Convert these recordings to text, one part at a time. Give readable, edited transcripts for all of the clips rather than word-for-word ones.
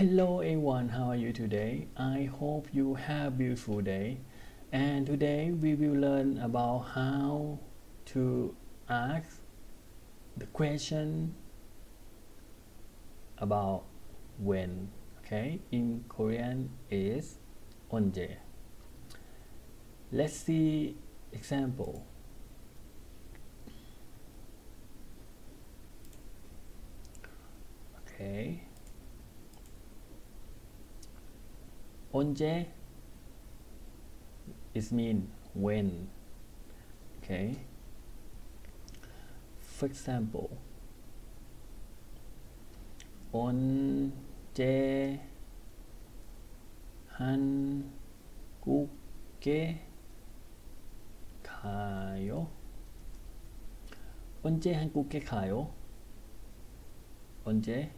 Hello everyone, how are you today? I hope you have a beautiful day. And today we will learn about how to ask the question about when. Okay, in Korean is 언제. Let's see example. Okay. 언제 is mean when. Okay. For example, 언제 한국에 가요? 언제 한국에 가요? 언제?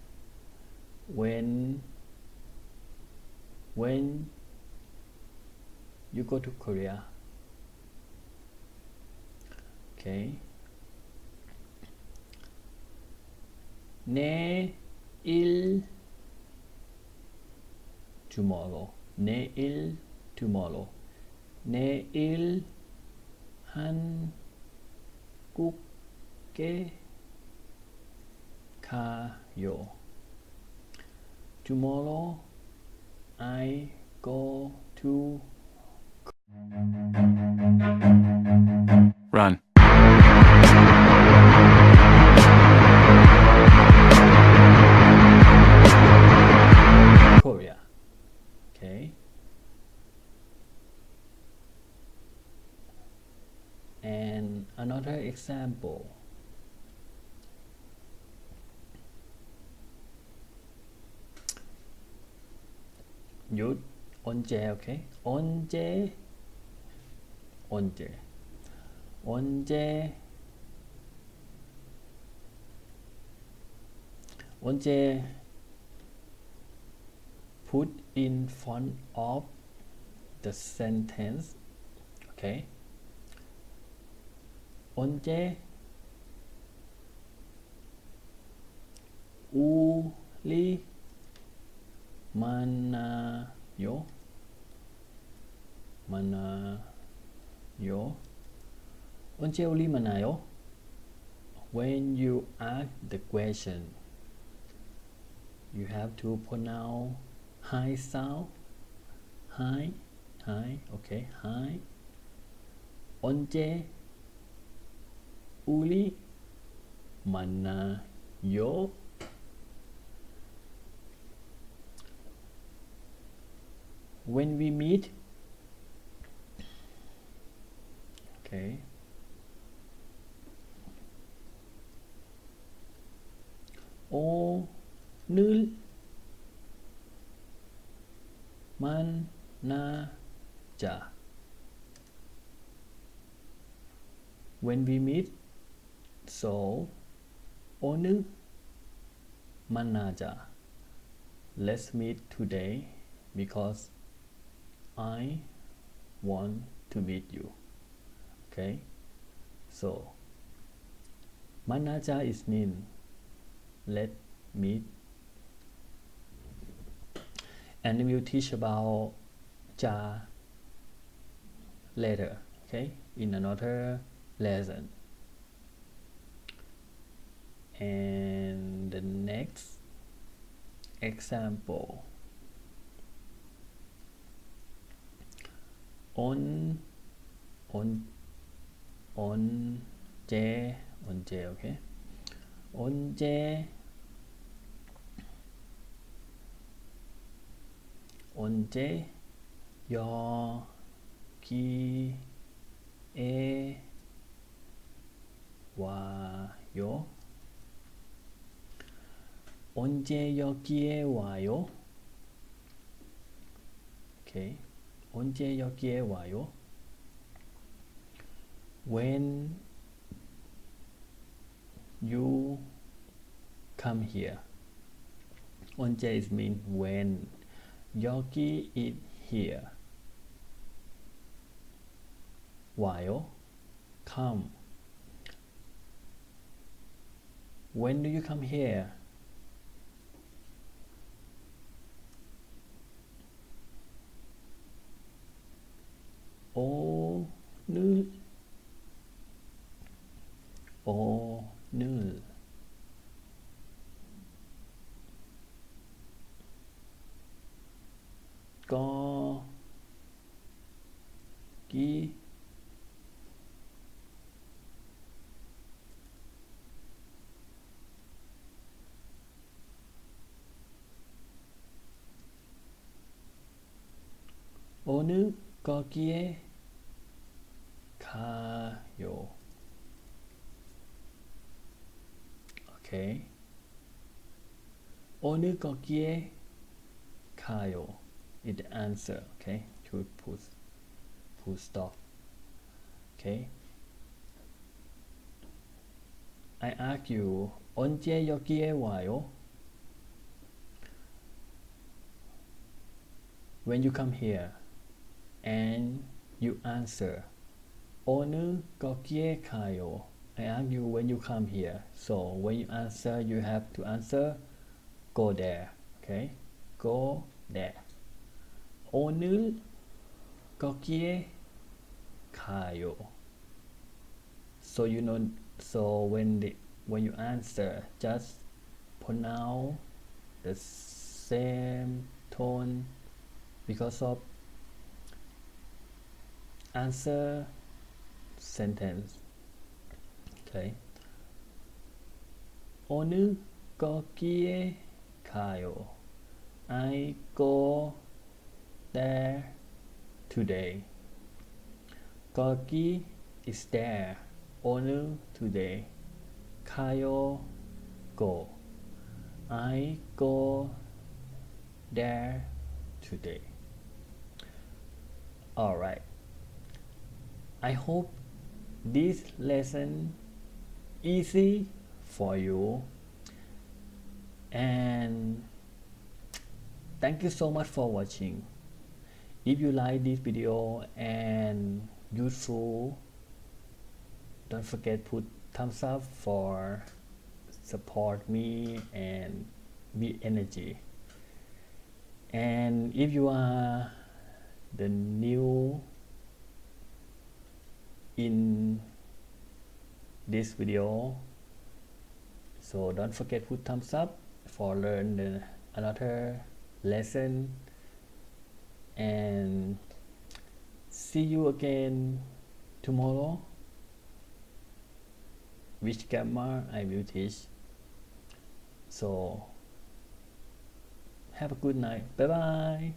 When you go to Korea. Okay. 내일 tomorrow. 내일 tomorrow. 내일 한국에 가요. Tomorrow I go to Run. Korea. Okay. And another example. 요 언제. Okay. 언제 put in front of the sentence. Okay. 언제 우리 만나요? 언제 우리 만나요? When you ask the question, you have to pronounce high sound. High. Okay. High. 언제 우리 만나요? When we meet. Okay. 오늘 만나자. When we meet. So 오늘 만나자. Let's meet today because I want to meet you. Okay. So 만나자 is mean let's meet. And we'll teach about ja later. Okay. In another lesson. And the next example. 언제. Okay. 언제 여기에 와요? 언제 여기에 와요? Okay. 언제 여기에 와요? When you come here. 언제 is mean when. 여기 is here. 와요. Come. When do you come here? 오늘 오늘 거기 오늘 거기에 가요. Okay. 오늘 거기에 가요 is the answer. Okay. To put full stop. Okay. I ask you 언제 여기에 와요? When you come here and you answer 오늘 거기에 가요. I ask you when you come here. So when you answer, you have to answer go there. Okay? Go there. 오늘 거기에 가요. So you know. So when you answer, just pronounce the same tone because of answer sentence. Okay. 오늘 거기에 가요. I go there today. 거기 is there. 오늘 today. 가요 go. I go there today. Alright. I hope this lesson easy for you, and thank you so much for watching. If you like this video and useful, don't forget put thumbs up for support me and be energy. And if you are the new in this video, so don't forget put thumbs up for learn another lesson, and see you again tomorrow which grammar I will teach. So have a good night. Bye bye.